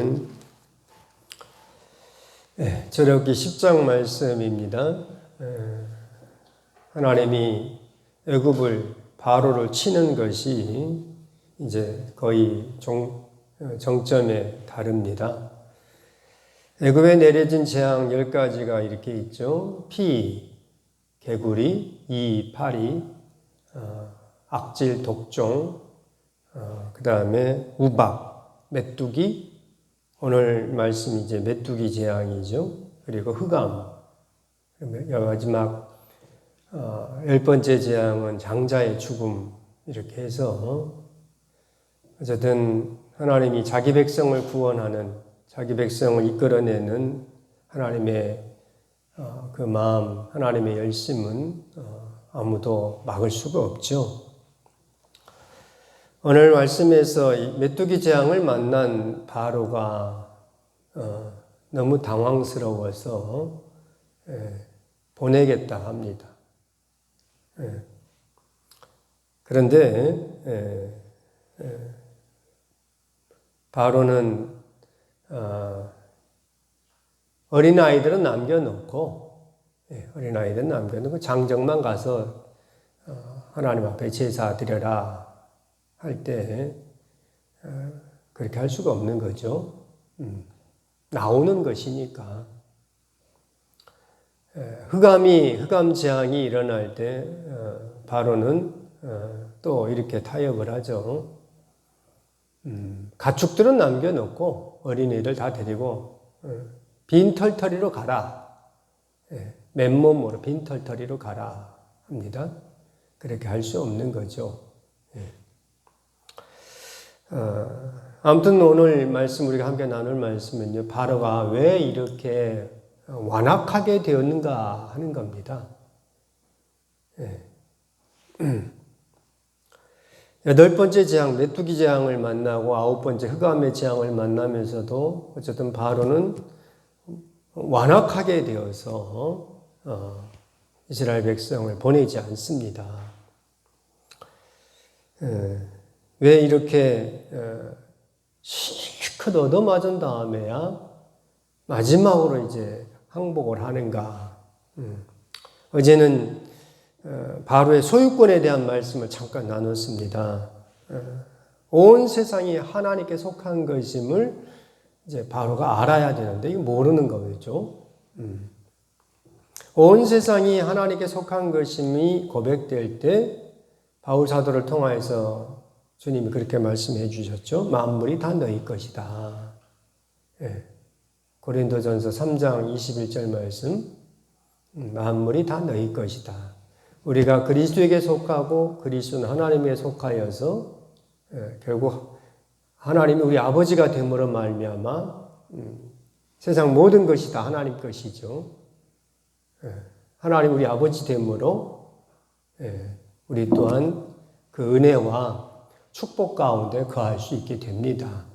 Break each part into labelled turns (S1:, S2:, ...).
S1: 보면 출애굽기 10장 말씀입니다. 하나님이 애굽을 바로를 치는 것이 이제 거의 정점에 다릅니다. 애굽에 내려진 재앙 10가지가 이렇게 있죠. 피, 개구리, 이, 파리, 악질, 독종, 그 다음에 우박, 메뚜기, 오늘 말씀이 이제 메뚜기 재앙이죠. 그리고 흑암, 마지막 10번째 재앙은 장자의 죽음, 이렇게 해서 어쨌든 하나님이 자기 백성을 구원하는, 자기 백성을 이끌어내는 하나님의 그 마음, 하나님의 열심은 아무도 막을 수가 없죠. 오늘 말씀에서 메뚜기 재앙을 만난 바로가 너무 당황스러워서 보내겠다 합니다. 그런데 바로는 어린아이들은 남겨놓고 장정만 가서 하나님 앞에 제사 드려라 할 때 그렇게 할 수가 없는 거죠. 나오는 것이니까. 흑암 재앙이 일어날 때 바로는 또 이렇게 타협을 하죠. 가축들은 남겨놓고 어린이들 다 데리고 빈털터리로 가라. 맨몸으로 빈털터리로 가라 합니다. 그렇게 할 수 없는 거죠. 아무튼 오늘 말씀, 우리가 함께 나눌 말씀은요, 바로가 왜 이렇게 완악하게 되었는가 하는 겁니다. 8번째 재앙, 메뚜기 재앙을 만나고 9번째 흑암의 재앙을 만나면서도 어쨌든 바로는 완악하게 되어서 이스라엘 백성을 보내지 않습니다. 왜 이렇게 실컷 얻어맞은 다음에야 마지막으로 이제 항복을 하는가? 어제는 바로의 소유권에 대한 말씀을 잠깐 나눴습니다. 온 세상이 하나님께 속한 것임을 이제 바로가 알아야 되는데 이거 모르는 거겠죠. 온 세상이 하나님께 속한 것임이 고백될 때 바울 사도를 통하여서 주님이 그렇게 말씀해 주셨죠. 만물이 다 너희 것이다. 고린도전서 3장 21절 말씀, 만물이 다 너희 것이다. 우리가 그리스도에게 속하고 그리스도는 하나님에 속하여서 결국 하나님이 우리 아버지가 됨으로 말미암아 세상 모든 것이 다 하나님 것이죠. 하나님 우리 아버지 됨으로 우리 또한 그 은혜와 축복 가운데 거할 수 있게 됩니다.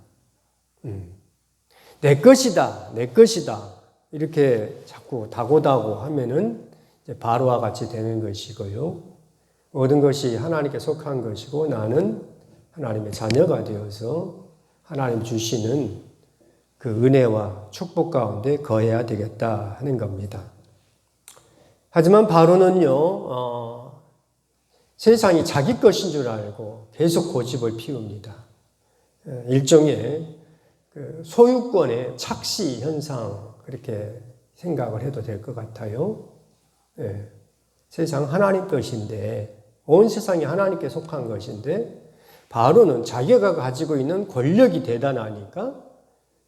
S1: 내 것이다, 내 것이다 이렇게 자꾸 다고다고 하면은 이제 바로와 같이 되는 것이고요. 모든 것이 하나님께 속한 것이고 나는 하나님의 자녀가 되어서 하나님 주시는 그 은혜와 축복 가운데 거해야 되겠다 하는 겁니다. 하지만 바로는요, 세상이 자기 것인 줄 알고 계속 고집을 피웁니다. 일종의 소유권의 착시 현상, 그렇게 생각을 해도 될 것 같아요. 세상 하나님 것인데, 온 세상이 하나님께 속한 것인데, 바로는 자기가 가지고 있는 권력이 대단하니까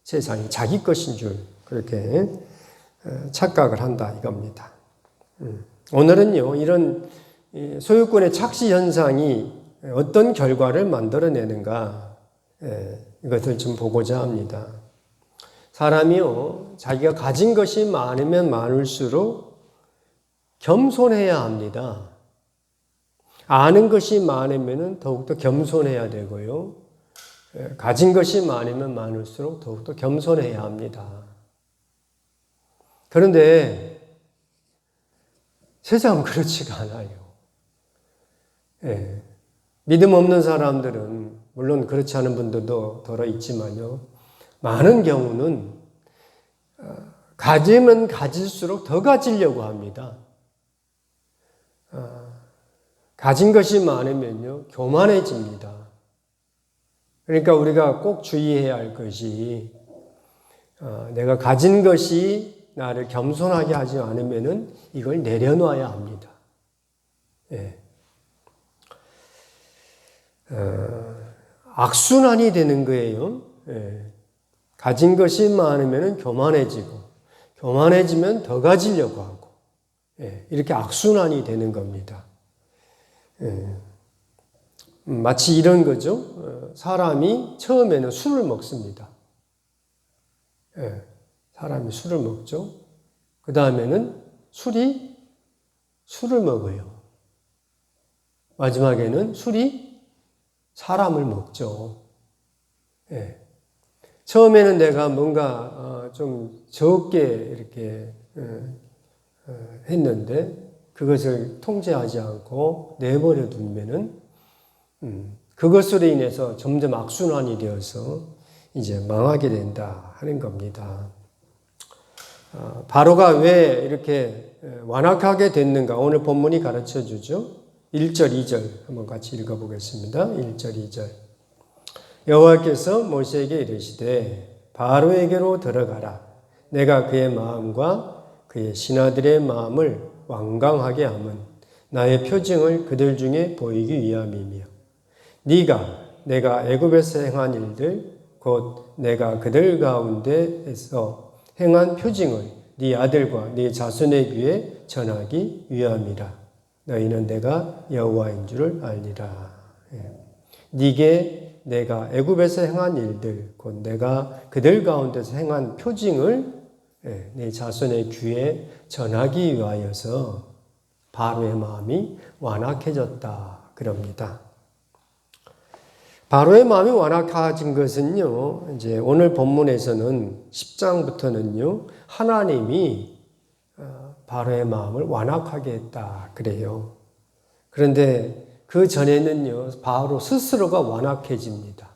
S1: 세상이 자기 것인 줄 그렇게 착각을 한다 이겁니다. 오늘은요, 이런 소유권의 착시 현상이 어떤 결과를 만들어내는가, 이것을 좀 보고자 합니다. 사람이요, 자기가 가진 것이 많으면 많을수록 겸손해야 합니다. 아는 것이 많으면 더욱더 겸손해야 되고요. 가진 것이 많으면 많을수록 더욱더 겸손해야 합니다. 그런데 세상은 그렇지가 않아요. 믿음 없는 사람들은 물론 그렇지 않은 분들도 더러 있지만요. 많은 경우는 가지면 가질수록 더 가지려고 합니다. 가진 것이 많으면요, 교만해집니다. 그러니까 우리가 꼭 주의해야 할 것이 내가 가진 것이 나를 겸손하게 하지 않으면은 이걸 내려놔야 합니다. 예. 악순환이 되는 거예요. 예. 가진 것이 많으면은 교만해지고, 교만해지면 더 가지려고 하고, 예. 이렇게 악순환이 되는 겁니다. 예. 마치 이런 거죠. 사람이 처음에는 술을 먹습니다. 예, 사람이 술을 먹죠. 그 다음에는 술을 먹어요. 마지막에는 술이 사람을 먹죠. 예. 처음에는 내가 뭔가 좀 적게 이렇게 했는데 그것을 통제하지 않고 내버려 두면은 그것으로 인해서 점점 악순환이 되어서 이제 망하게 된다 하는 겁니다. 바로가 왜 이렇게 완악하게 됐는가? 오늘 본문이 가르쳐 주죠. 1절, 2절 한번 같이 읽어보겠습니다. 1절, 2절. 여호와께서 모세에게 이르시되 바로에게로 들어가라. 내가 그의 마음과 그의 신하들의 마음을 완강하게 함은 나의 표징을 그들 중에 보이기 위함이며 내가 애굽에서 행한 일들 곧 내가 그들 가운데에서 행한 표징을 네 아들과 네 자손의 귀에 전하기 위함이라. 너희는 내가 여호와인 줄을 알리라. 네게 내가 애굽에서 행한 일들 곧 내가 그들 가운데서 행한 표징을 네 자손의 귀에 전하기 위하여서 바로의 마음이 완악해졌다 그럽니다. 바로의 마음이 완악해진 것은요, 이제 오늘 본문에서는 10장부터는요, 하나님이 바로의 마음을 완악하게 했다 그래요. 그런데 그 전에는요, 바로 스스로가 완악해집니다.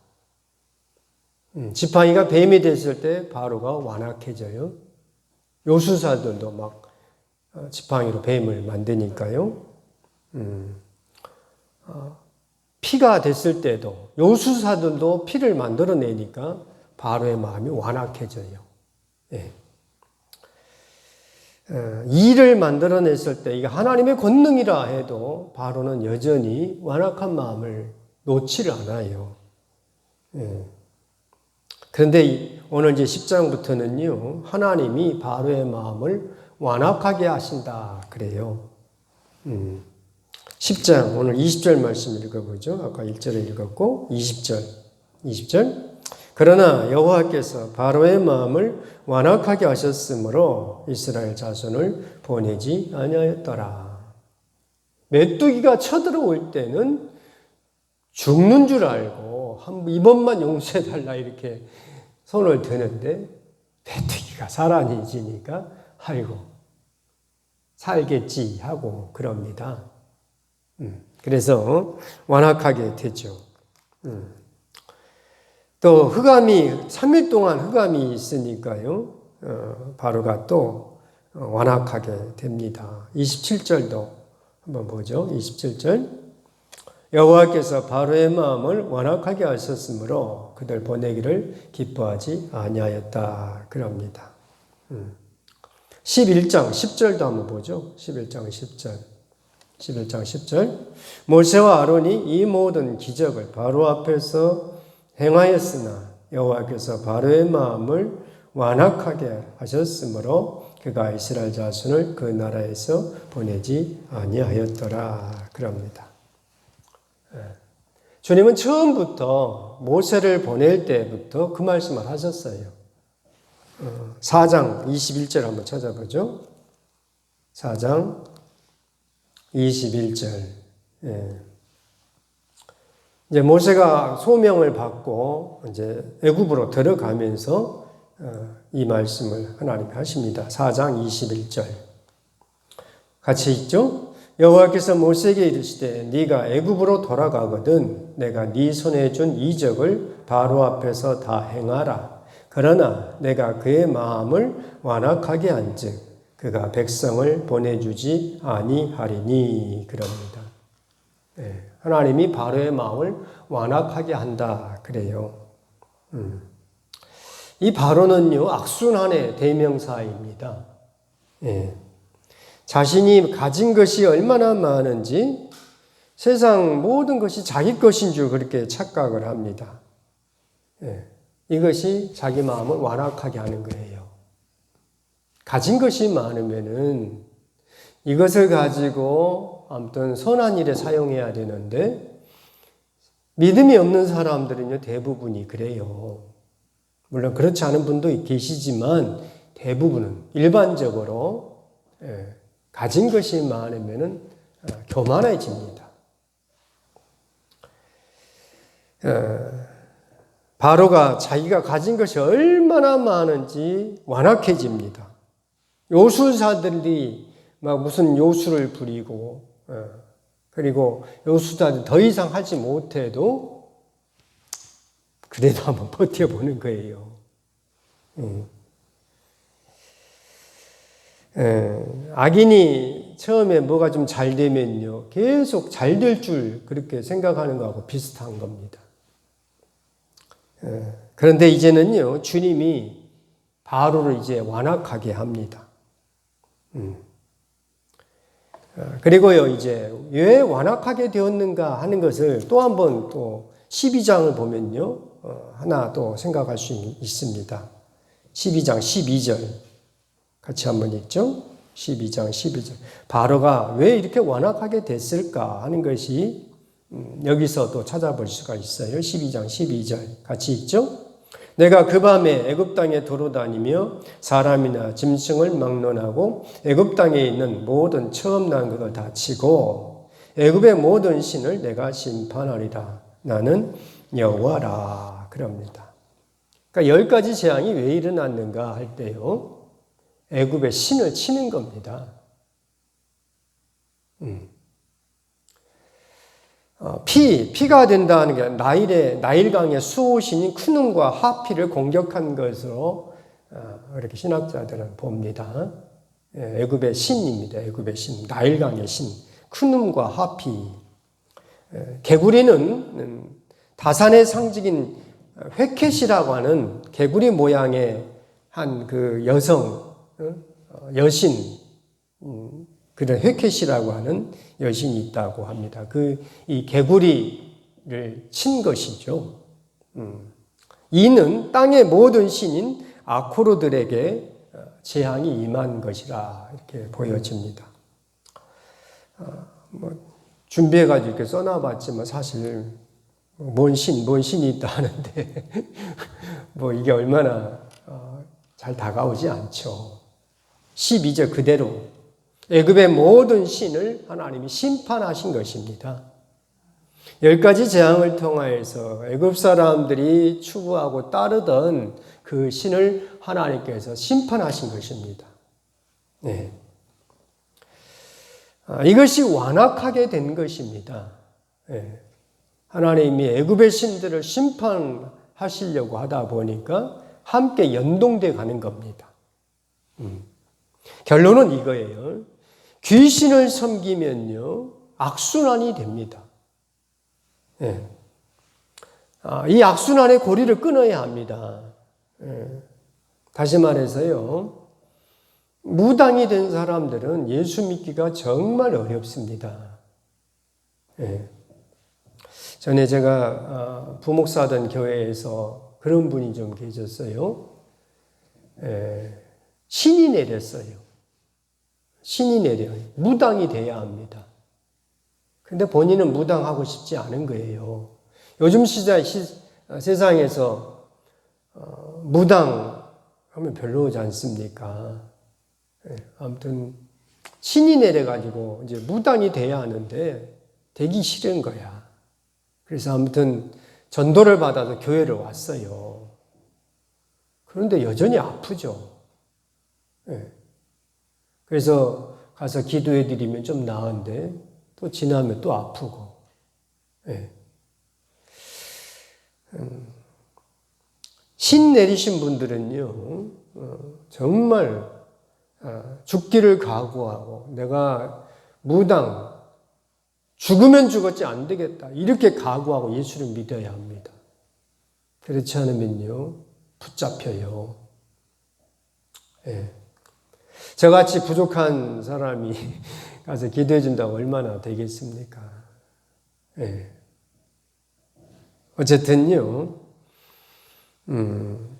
S1: 지팡이가 뱀이 됐을 때 바로가 완악해져요. 요술사들도 막 지팡이로 뱀을 만드니까요. 피가 됐을 때도 요술사들도 피를 만들어내니까 바로의 마음이 완악해져요. 예. 이를 만들어냈을 때 이게 하나님의 권능이라 해도 바로는 여전히 완악한 마음을 놓지를 않아요. 예. 그런데 오늘 이제 10장부터는요, 하나님이 바로의 마음을 완악하게 하신다 그래요. 10장 오늘 20절 말씀 읽어보죠. 아까 1절에 읽었고 20절. 그러나 여호와께서 바로의 마음을 완악하게 하셨으므로 이스라엘 자손을 보내지 아니하였더라. 메뚜기가 쳐들어올 때는 죽는 줄 알고 이번만 용서해달라 이렇게 손을 드는데 메뚜기가 살아지니까 아이고 살겠지 하고 그럽니다. 그래서 완악하게 되죠. 또 흑암이 3일 동안 흑암이 있으니까요. 바로가 또 완악하게 됩니다. 27절도 한번 보죠. 27절. 여호와께서 바로의 마음을 완악하게 하셨으므로 그들 보내기를 기뻐하지 아니하였다 그럽니다. 11장 10절도 한번 보죠. 11장 10절. 모세와 아론이 이 모든 기적을 바로 앞에서 행하였으나 여호와께서 바로의 마음을 완악하게 하셨으므로 그가 이스라엘 자손을 그 나라에서 보내지 아니하였더라 그럽니다. 주님은 처음부터 모세를 보낼 때부터 그 말씀을 하셨어요. 4장 21절 한번 찾아보죠. 4장 21절. 이제 모세가 소명을 받고 이제 애굽으로 들어가면서 이 말씀을 하나님이 하십니다. 4장 21절. 같이 읽죠? 여호와께서 모세에게 이르시되 네가 애굽으로 돌아가거든 내가 네 손에 준 이적을 바로 앞에서 다 행하라. 그 그러나 내가 그의 마음을 완악하게 한즉 그가 백성을 보내주지 아니하리니 그럽니다. 네, 하나님이 바로의 마음을 완악하게 한다 그래요. 이 바로는요 악순환의 대명사입니다. 네. 자신이 가진 것이 얼마나 많은지 세상 모든 것이 자기 것인 줄 그렇게 착각을 합니다. 네. 이것이 자기 마음을 완악하게 하는 거예요. 가진 것이 많으면은 이것을 가지고 아무튼 선한 일에 사용해야 되는데 믿음이 없는 사람들은요 대부분이 그래요. 물론 그렇지 않은 분도 계시지만 대부분은 일반적으로 가진 것이 많으면은 교만해집니다. 바로가 자기가 가진 것이 얼마나 많은지 완악해집니다. 요술사들이 막 무슨 요술을 부리고 그리고 요술사들 더 이상 하지 못해도 그래도 한번 버텨보는 거예요. 악인이 처음에 뭐가 좀 잘 되면요 계속 잘 될 줄 그렇게 생각하는 거하고 비슷한 겁니다. 그런데 이제는요 주님이 바로를 이제 완악하게 합니다. 그리고요 이제 왜 완악하게 되었는가 하는 것을 또 한 번 또 12장을 보면요 하나 또 생각할 수 있습니다. 12장 12절 같이 한번 읽죠. 12장 12절 바로가 왜 이렇게 완악하게 됐을까 하는 것이 여기서 또 찾아볼 수가 있어요. 12장 12절 같이 읽죠. 내가 그 밤에 애굽 땅에 돌아다니며 사람이나 짐승을 막론하고 애굽 땅에 있는 모든 처음 난 것을 다 치고 애굽의 모든 신을 내가 심판하리라. 나는 여호와라. 그럽니다. 그러니까 10가지 재앙이 왜 일어났는가 할 때요. 애굽의 신을 치는 겁니다. 피가 된다는 게 나일강의 수호신인 쿠눔과 하피를 공격한 것으로 이렇게 신학자들은 봅니다. 애굽의 신입니다. 애굽의 신, 나일강의 신, 쿠눔과 하피. 개구리는 다산의 상징인 획켓이라고 하는 개구리 모양의 한 그 여신, 그런 획켓이라고 하는 여신이 있다고 합니다. 이 개구리를 친 것이죠. 이는 땅의 모든 신인 아코르들에게 재앙이 임한 것이라 이렇게 보여집니다. 준비해가지고 이렇게 써놔봤지만 사실 뭔 신이 있다 하는데 이게 얼마나 잘 다가오지 않죠. 12절 그대로 애굽의 모든 신을 하나님이 심판하신 것입니다. 10가지 재앙을 통하여서 애굽 사람들이 추구하고 따르던 그 신을 하나님께서 심판하신 것입니다. 네. 이것이 완악하게 된 것입니다. 네. 하나님이 애굽의 신들을 심판하시려고 하다 보니까 함께 연동돼 가는 겁니다. 결론은 이거예요. 귀신을 섬기면요 악순환이 됩니다. 네. 이 악순환의 고리를 끊어야 합니다. 다시 말해서요 무당이 된 사람들은 예수 믿기가 정말 어렵습니다. 전에 제가 부목사던 교회에서 그런 분이 좀 계셨어요. 신이 내렸어요. 신이 내려요. 무당이 돼야 합니다. 근데 본인은 무당하고 싶지 않은 거예요. 요즘 세상에서 무당 하면 별로지 않습니까? 아무튼 신이 내려가지고 이제 무당이 돼야 하는데 되기 싫은 거야. 그래서 아무튼 전도를 받아서 교회를 왔어요. 그런데 여전히 아프죠. 그래서 가서 기도해 드리면 좀 나은데 또 지나면 또 아프고. 신 내리신 분들은요, 정말 죽기를 각오하고 내가 무당 죽으면 죽었지 안 되겠다 이렇게 각오하고 예수를 믿어야 합니다. 그렇지 않으면요 붙잡혀요. 예. 저같이 부족한 사람이 가서 기도해 준다고 얼마나 되겠습니까? 예. 어쨌든요,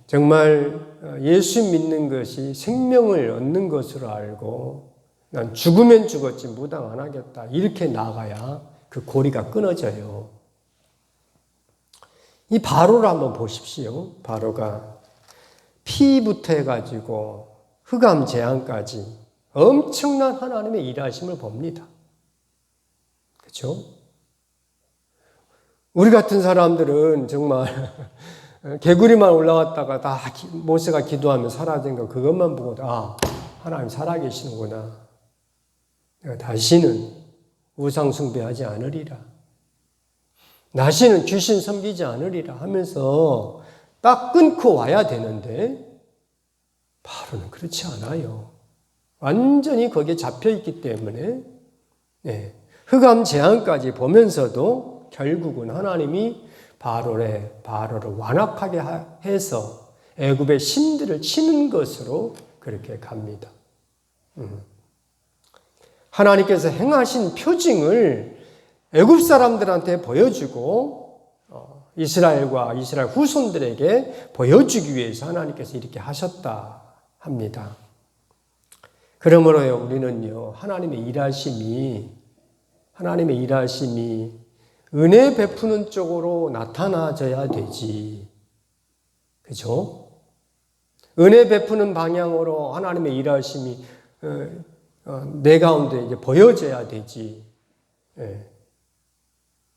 S1: 정말 예수 믿는 것이 생명을 얻는 것으로 알고 난 죽으면 죽었지 무당 안 하겠다 이렇게 나가야 그 고리가 끊어져요. 이 바로를 한번 보십시오. 바로가 피부터 해가지고 흑암 재앙까지 엄청난 하나님의 일하심을 봅니다. 그렇죠? 우리 같은 사람들은 정말 개구리만 올라왔다가 다 모세가 기도하면 사라진 거 그것만 보고 하나님 살아계시는구나. 내가 다시는 우상 숭배하지 않으리라. 다시는 귀신 섬기지 않으리라 하면서 딱 끊고 와야 되는데 바로는 그렇지 않아요. 완전히 거기에 잡혀있기 때문에 흑암 재앙까지 보면서도 결국은 하나님이 바로를 완악하게 해서 애굽의 신들을 치는 것으로 그렇게 갑니다. 하나님께서 행하신 표징을 애굽 사람들한테 보여주고 이스라엘과 이스라엘 후손들에게 보여주기 위해서 하나님께서 이렇게 하셨다 합니다. 그러므로요 우리는요 하나님의 일하심이 은혜 베푸는 쪽으로 나타나져야 되지. 그죠? 은혜 베푸는 방향으로 하나님의 일하심이 내 가운데 이제 보여져야 되지.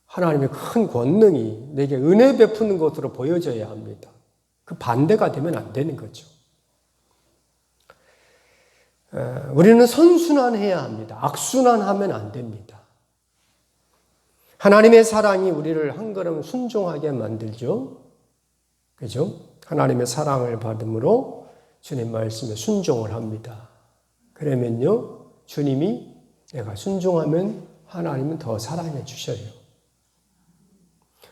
S1: 하나님의 큰 권능이 내게 은혜 베푸는 것으로 보여져야 합니다. 그 반대가 되면 안 되는 거죠. 우리는 선순환해야 합니다. 악순환하면 안 됩니다. 하나님의 사랑이 우리를 한 걸음 순종하게 만들죠. 그죠? 하나님의 사랑을 받음으로 주님 말씀에 순종을 합니다. 그러면요, 주님이 내가 순종하면 하나님은 더 사랑해 주셔요.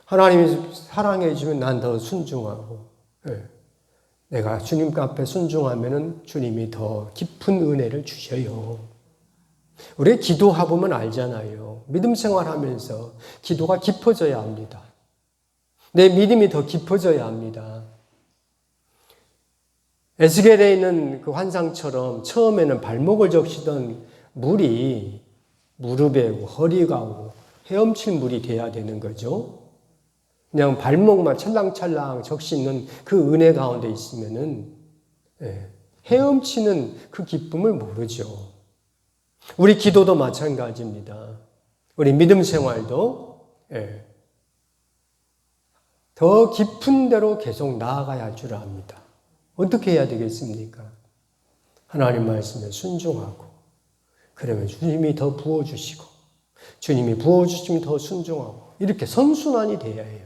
S1: 하나님이 사랑해 주면 난 더 순종하고, 내가 주님 앞에 순종하면 주님이 더 깊은 은혜를 주셔요. 우리 기도해보면 알잖아요. 믿음 생활하면서 기도가 깊어져야 합니다. 내 믿음이 더 깊어져야 합니다. 에스겔에 있는 그 환상처럼 처음에는 발목을 적시던 물이 무릎에 오고 허리가 오고 헤엄칠 물이 돼야 되는 거죠. 그냥 발목만 찰랑찰랑 적시는 그 은혜 가운데 있으면은 헤엄치는 그 기쁨을 모르죠. 우리 기도도 마찬가지입니다. 우리 믿음 생활도 더 깊은 데로 계속 나아가야 할 줄 압니다. 어떻게 해야 되겠습니까? 하나님 말씀에 순종하고, 그러면 주님이 더 부어주시고, 주님이 부어주시면 더 순종하고, 이렇게 선순환이 돼야 해요.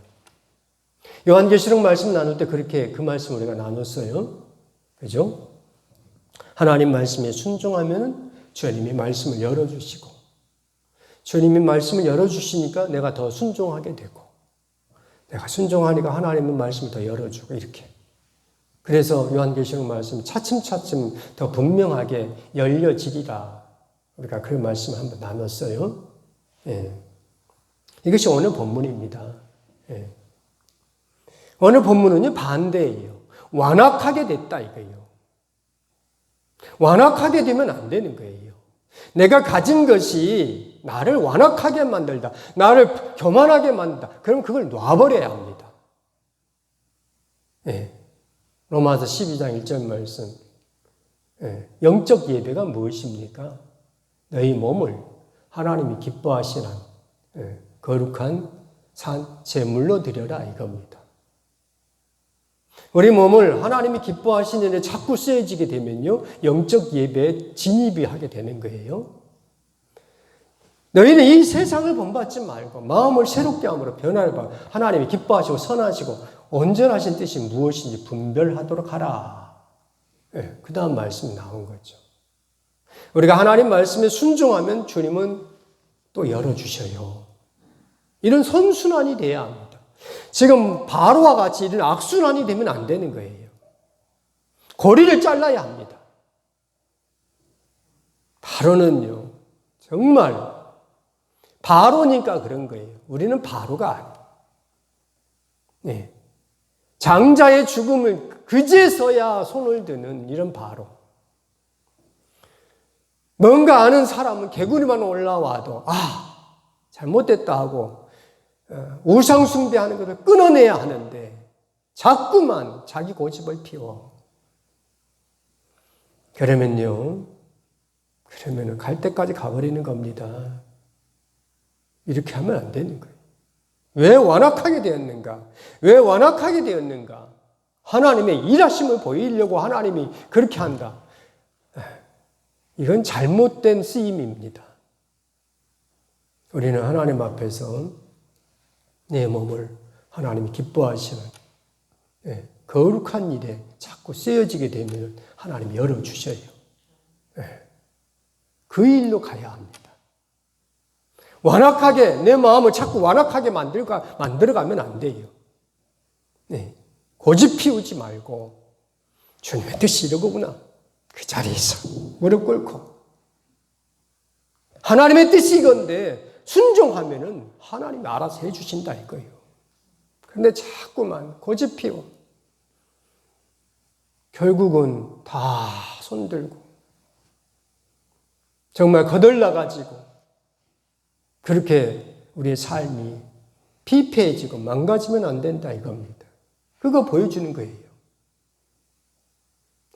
S1: 요한계시록 말씀 나눌 때 그렇게 그 말씀 우리가 나눴어요. 그죠? 하나님 말씀에 순종하면 주님이 말씀을 열어주시고, 주님이 말씀을 열어주시니까 내가 더 순종하게 되고, 내가 순종하니까 하나님의 말씀을 더 열어주고, 이렇게. 그래서 요한계시록 말씀 차츰차츰 더 분명하게 열려지리라. 우리가 그 말씀을 한번 나눴어요. 이것이 오늘 본문입니다. 오늘 본문은요, 반대예요. 완악하게 됐다 이거예요. 완악하게 되면 안 되는 거예요. 내가 가진 것이 나를 완악하게 만들다, 나를 교만하게 만든다. 그럼 그걸 놔버려야 합니다. 로마서 12장 1절 말씀. 영적 예배가 무엇입니까? 너희 몸을 하나님이 기뻐하시는 거룩한 제물로 드려라 이겁니다. 우리 몸을 하나님이 기뻐하시는 일에 자꾸 쓰여지게 되면요, 영적 예배에 진입이 하게 되는 거예요. 너희는 이 세상을 본받지 말고 마음을 새롭게 함으로 변화를 받아 하나님이 기뻐하시고 선하시고 온전하신 뜻이 무엇인지 분별하도록 하라. 네, 그 다음 말씀이 나온 거죠. 우리가 하나님 말씀에 순종하면 주님은 또 열어주셔요. 이런 선순환이 돼야 합니다. 지금 바로와 같이 이런 악순환이 되면 안 되는 거예요. 고리를 잘라야 합니다. 바로는요, 정말 바로니까 그런 거예요. 우리는 바로가 아니에요. 네. 장자의 죽음을 그제서야 손을 드는 이런 바로. 뭔가 아는 사람은 개구리만 올라와도 잘못됐다 하고 우상 숭배하는 것을 끊어내야 하는데 자꾸만 자기 고집을 피워. 그러면은 갈 때까지 가버리는 겁니다. 이렇게 하면 안 되는 거예요. 왜 완악하게 되었는가? 왜 완악하게 되었는가? 하나님의 일하심을 보이려고 하나님이 그렇게 한다. 이건 잘못된 쓰임입니다. 우리는 하나님 앞에서 내 몸을 하나님이 기뻐하시는 거룩한 일에 자꾸 쓰여지게 되면 하나님이 열어주셔요. 그 일로 가야 합니다. 완악하게 내 마음을 자꾸 완악하게 만들어가면 안 돼요. 네. 고집 피우지 말고 주님의 뜻이 이러구나. 그 자리에서 무릎 꿇고 하나님의 뜻이 이건데 순종하면은 하나님이 알아서 해주신다 이거예요. 그런데 자꾸만 고집 피워 결국은 다 손들고 정말 거들나가지고 그렇게 우리의 삶이 피폐해지고 망가지면 안 된다 이겁니다. 그거 보여주는 거예요.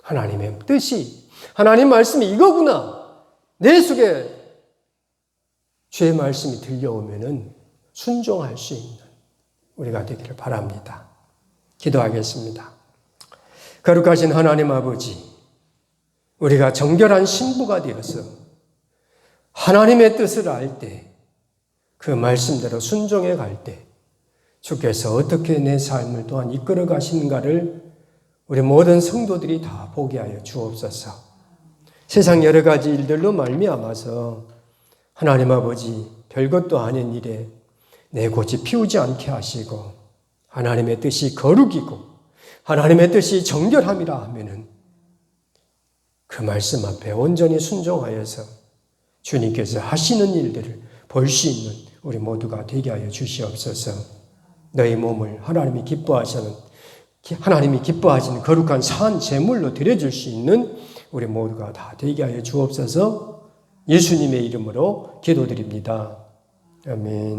S1: 하나님의 뜻이, 하나님 말씀이 이거구나. 내 속에 주의 말씀이 들려오면은 순종할 수 있는 우리가 되기를 바랍니다. 기도하겠습니다. 거룩하신 하나님 아버지, 우리가 정결한 신부가 되어서 하나님의 뜻을 알 때, 그 말씀대로 순종해 갈 때, 주께서 어떻게 내 삶을 또한 이끌어 가시는가를 우리 모든 성도들이 다 보게 하여 주옵소서. 세상 여러 가지 일들로 말미암아서 하나님 아버지 별것도 아닌 일에 내 고집 피우지 않게 하시고 하나님의 뜻이 거룩이고 하나님의 뜻이 정결함이라 하면은 그 말씀 앞에 온전히 순종하여서 주님께서 하시는 일들을 볼 수 있는 우리 모두가 되게 하여 주시옵소서. 너희 몸을 하나님이 기뻐하시는 거룩한 산 제물로 드려줄 수 있는 우리 모두가 다 되게 하여 주옵소서. 예수님의 이름으로 기도드립니다. 아멘.